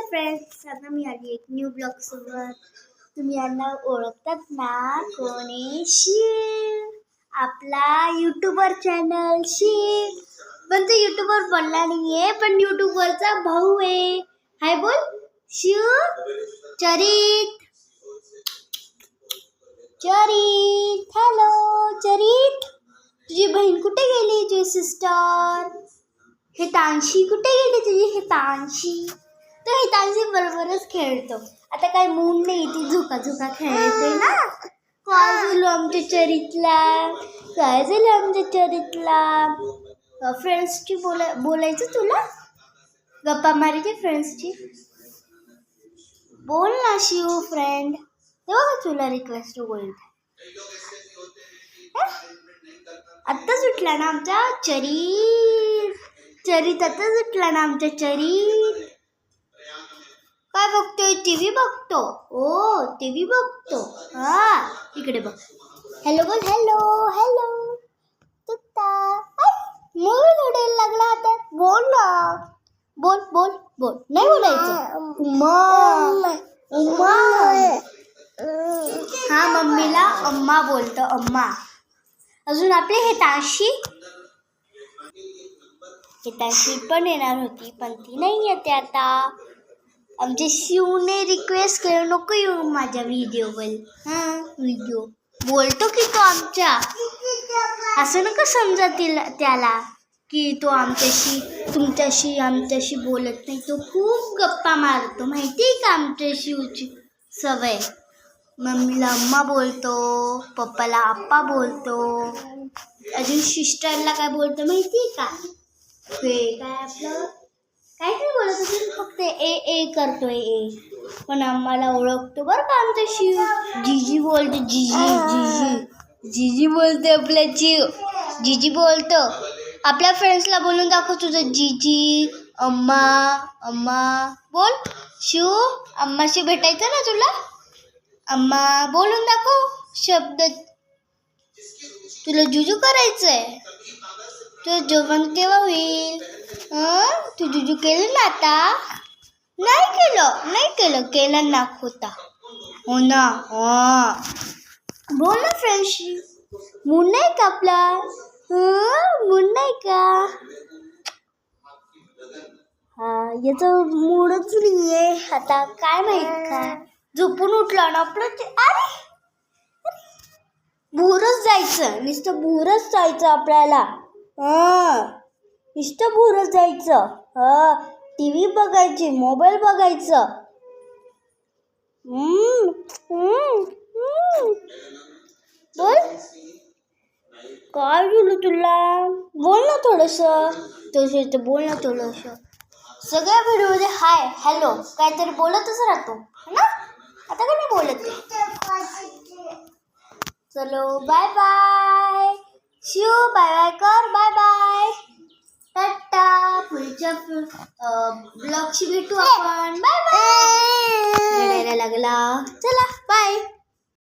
Friends, आता मी आली एक न्यू ब्लॉग सोबत. तुम्ही यांना ओळखतात ना? कोणी? शिव, आपला यूट्यूबर चॅनल शिव. पण तो यूट्यूबर बनला नाहीये, पण यूट्यूबवरचा भाऊ आहे. हाय बोल शिव. चरित, चरित, हॅलो चरित. तुझी बहीण कुठे गेली? तुझी सिस्टर हितांशी कुठे गेली? तुझी हितांशी. तो हितांशी बरोबरच खेळतो. आता काय मूड नाही, ती झुका झुका खेळते ना. काय झालं आमच्या चरितला? काय झालं आमच्या चरितला? फ्रेंड्सची बोलायचं तुला? गप्पा मारायची फ्रेंड्सची? बोल ना शिव फ्रेंड. तेव्हा तुला रिक्वेस्ट बोलते. आत्ताच उठला ना आमचा चरित. चरित आत्ताच उठला ना आमचा चरित. काय बघतोय? टीव्ही बघतो. ओ टीव्ही बघतो. हा इकडे बघ. हॅलो बोल. Hello hello. तुत्ता मोबाईल उडायला लागला आता. बोल ना. बोल बोल बोल. नाही बोलायचं. उम्मा उम्मा. हा मम्मीला अम्मा बोलतो. अम्मा. अजून आपले हितांशी पण येणार होती, पण ती नाही येते आता. आमच्या शिवने रिक्वेस्ट केलं नको येऊ माझ्या व्हिडिओवर. व्हिडिओ बोलतो की तो आमच्या. असं नका समजा त्याला की तो आमच्याशी बोलत नाही. तो खूप गप्पा मारतो. माहिती आहे का आमच्या शिवची सवय? मम्मीला अम्मा बोलतो, पप्पाला आप्पा बोलतो, अजून सिस्टरला काय बोलतो माहिती आहे का? ते काय आपलं काय नाही बोलत असेल, फक्त ए करतोय ए. पण आम्हाला ओळखतो बरं का आमचा शिव. जीजी बोलतो. जीजी बोलते आपल्या शिव. जीजी बोलतो. आपल्या फ्रेंड्सला बोलून दाखव तुझं जीजी अम्मा अम्मा बोल. शिव अम्माशी भेटायचं ना तुला? अम्मा बोलून दाखव शब्द. तुला जुजू करायचंय. तुझं जेवण केव्हा होईल? तू जुजू केलं ना आता? नाही केलं ना होता. हो ना. बोल ना फ्रेंडशी. मूड नाही का आपला? मूड नाही का? याचं मूडच नाहीये आता. काय माहित का? झोपून उठला ना आपलं ते. अरे भूरच जायचं. नुसतं भूरच जायचं आपल्याला. नुसतं भूरच जायचं. टीव्ही बघायची, मोबाईल बघायचं. बोल. काय झालं तुला? बोल ना थोडंसं. बोल ना थोडंसं. सगळ्या व्हिडिओमध्ये हाय हॅलो काहीतरी बोलतच राहतो ना. आता का नाही बोलत? चलो bye bye. Shiv bye bye कर. Bye bye. टाटा. पुढच्या ब्लॉगशी भेटू आपण. Bye bye. रडायला लागला. चला बाय.